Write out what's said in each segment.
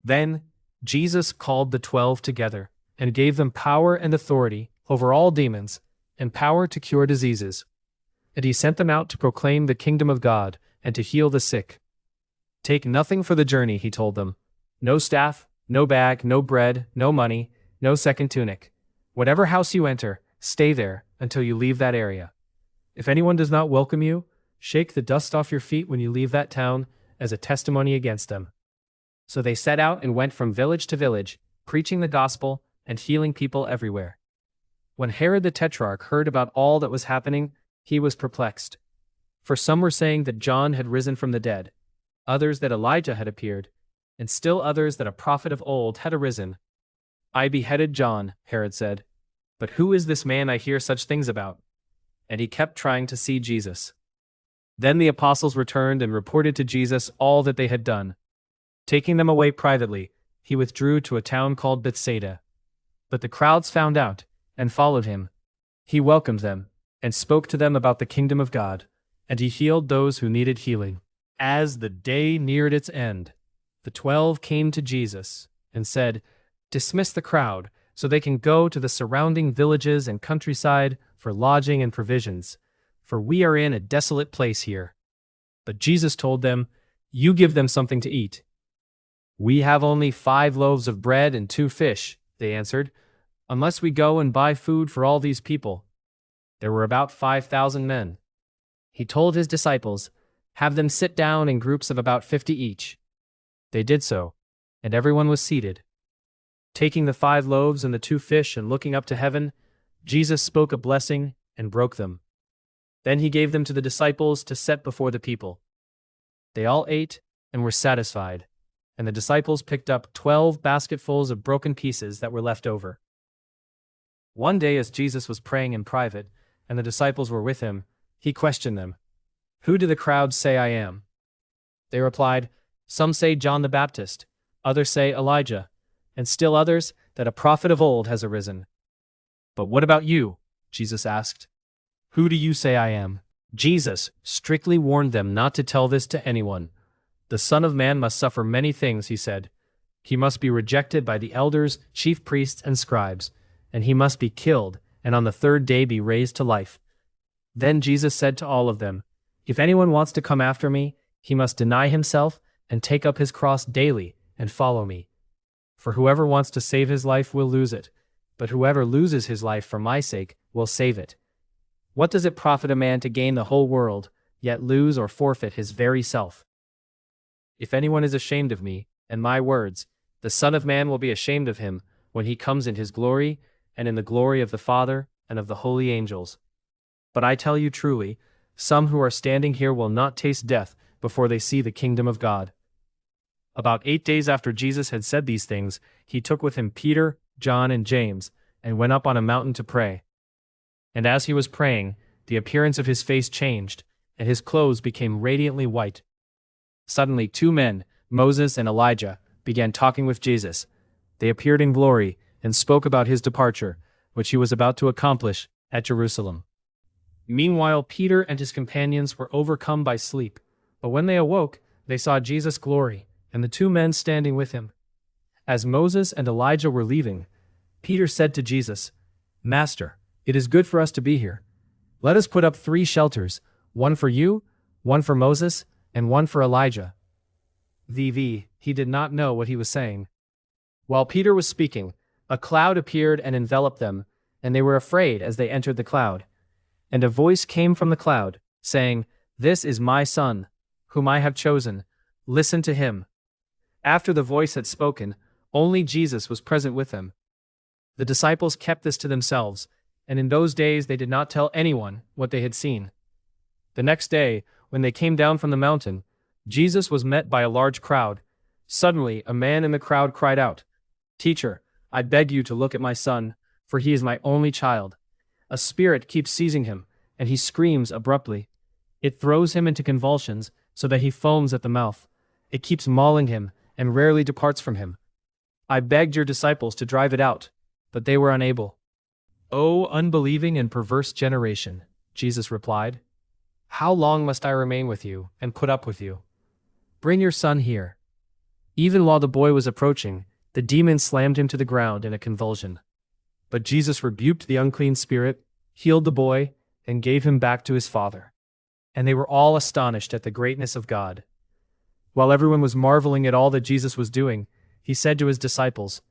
Then Jesus called the 12 together and gave them power and authority over all demons and power to cure diseases. And he sent them out to proclaim the kingdom of God and to heal the sick. Take nothing for the journey, he told them. No staff, no bag, no bread, no money, no second tunic. Whatever house you enter, stay there until you leave that area. If anyone does not welcome you, shake the dust off your feet when you leave that town as a testimony against them. So they set out and went from village to village, preaching the gospel and healing people everywhere. When Herod the Tetrarch heard about all that was happening, he was perplexed. For some were saying that John had risen from the dead, others that Elijah had appeared, and still others that a prophet of old had arisen. I beheaded John, Herod said, but who is this man I hear such things about? And he kept trying to see Jesus. Then the apostles returned and reported to Jesus all that they had done. Taking them away privately, he withdrew to a town called Bethsaida. But the crowds found out and followed him. He welcomed them and spoke to them about the kingdom of God, and he healed those who needed healing. As the day neared its end, the 12 came to Jesus and said, "Dismiss the crowd so they can go to the surrounding villages and countryside for lodging and provisions, for we are in a desolate place here." But Jesus told them, "You give them something to eat." "We have only 5 loaves of bread and 2 fish," they answered, "unless we go and buy food for all these people." There were about 5,000 men. He told his disciples, "Have them sit down in groups of about 50 each." They did so, and everyone was seated. Taking the 5 loaves and the 2 fish and looking up to heaven, Jesus spoke a blessing and broke them. Then he gave them to the disciples to set before the people. They all ate and were satisfied, and the disciples picked up 12 basketfuls of broken pieces that were left over. One day as Jesus was praying in private, and the disciples were with him, he questioned them, "Who do the crowds say I am?" They replied, "Some say John the Baptist, others say Elijah, and still others that a prophet of old has arisen." "But what about you?" Jesus asked. "Who do you say I am?" Jesus strictly warned them not to tell this to anyone. "The Son of Man must suffer many things," he said. "He must be rejected by the elders, chief priests, and scribes, and he must be killed, and on the 3rd day be raised to life." Then Jesus said to all of them, "If anyone wants to come after me, he must deny himself and take up his cross daily and follow me. For whoever wants to save his life will lose it, but whoever loses his life for my sake will save it. What does it profit a man to gain the whole world, yet lose or forfeit his very self? If anyone is ashamed of me and my words, the Son of Man will be ashamed of him when he comes in his glory and in the glory of the Father and of the holy angels. But I tell you truly, some who are standing here will not taste death before they see the kingdom of God." About 8 days after Jesus had said these things, he took with him Peter, John, and James, and went up on a mountain to pray. And as he was praying, the appearance of his face changed, and his clothes became radiantly white. Suddenly 2 men, Moses and Elijah, began talking with Jesus. They appeared in glory and spoke about his departure, which he was about to accomplish at Jerusalem. Meanwhile, Peter and his companions were overcome by sleep, but when they awoke, they saw Jesus' glory and the 2 men standing with him. As Moses and Elijah were leaving, Peter said to Jesus, "Master, it is good for us to be here. Let us put up 3 shelters, one for you, one for Moses, and one for Elijah." He did not know what he was saying. While Peter was speaking, a cloud appeared and enveloped them, and they were afraid as they entered the cloud. And a voice came from the cloud, saying, "This is my Son, whom I have chosen. Listen to him." After the voice had spoken, only Jesus was present with them. The disciples kept this to themselves, and in those days they did not tell anyone what they had seen. The next day, when they came down from the mountain, Jesus was met by a large crowd. Suddenly, a man in the crowd cried out, "Teacher, I beg you to look at my son, for he is my only child. A spirit keeps seizing him, and he screams abruptly. It throws him into convulsions, so that he foams at the mouth. It keeps mauling him, and rarely departs from him. I begged your disciples to drive it out, but they were unable." "O unbelieving and perverse generation," Jesus replied, "how long must I remain with you and put up with you? Bring your son here." Even while the boy was approaching, the demon slammed him to the ground in a convulsion. But Jesus rebuked the unclean spirit, healed the boy, and gave him back to his father. And they were all astonished at the greatness of God. While everyone was marveling at all that Jesus was doing, he said to his disciples,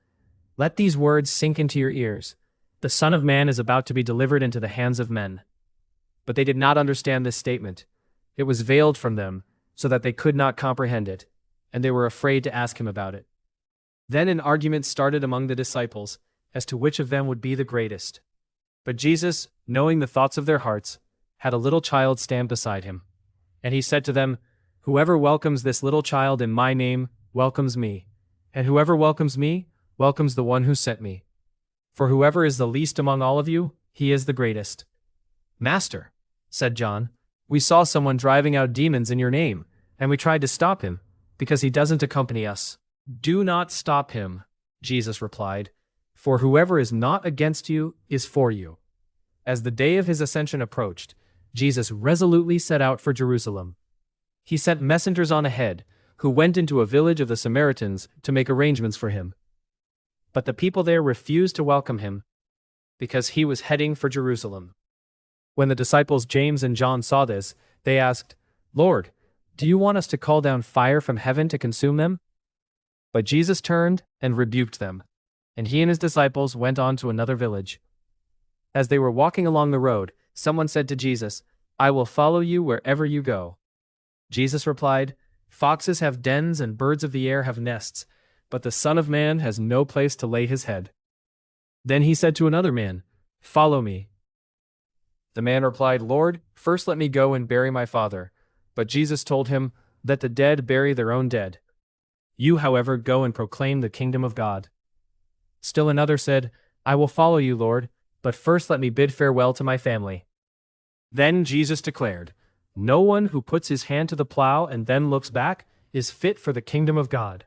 "Let these words sink into your ears. The Son of Man is about to be delivered into the hands of men." But they did not understand this statement. It was veiled from them, so that they could not comprehend it, and they were afraid to ask him about it. Then an argument started among the disciples as to which of them would be the greatest. But Jesus, knowing the thoughts of their hearts, had a little child stand beside him. And he said to them, "Whoever welcomes this little child in my name welcomes me, and whoever welcomes me welcomes the one who sent me. For whoever is the least among all of you, he is the greatest." "Master," said John, "we saw someone driving out demons in your name, and we tried to stop him, because he doesn't accompany us." "Do not stop him," Jesus replied, "for whoever is not against you is for you." As the day of his ascension approached, Jesus resolutely set out for Jerusalem. He sent messengers on ahead, who went into a village of the Samaritans to make arrangements for him. But the people there refused to welcome him, because he was heading for Jerusalem. When the disciples James and John saw this, they asked, "Lord, do you want us to call down fire from heaven to consume them?" But Jesus turned and rebuked them, and he and his disciples went on to another village. As they were walking along the road, someone said to Jesus, "I will follow you wherever you go." Jesus replied, "Foxes have dens and birds of the air have nests, but the Son of Man has no place to lay his head." Then he said to another man, "Follow me." The man replied, "Lord, first let me go and bury my father." But Jesus told him, "Let the dead bury their own dead. You, however, go and proclaim the kingdom of God." Still another said, "I will follow you, Lord, but first let me bid farewell to my family." Then Jesus declared, "No one who puts his hand to the plow and then looks back is fit for the kingdom of God."